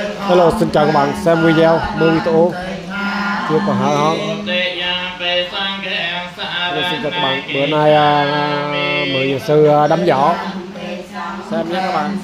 Hello, xin chào các bạn xem video mưa video chưa còn hả không? Hello, xin chào các bạn. Bữa nay mời nhà sư đấm giỏ xem nhé các bạn.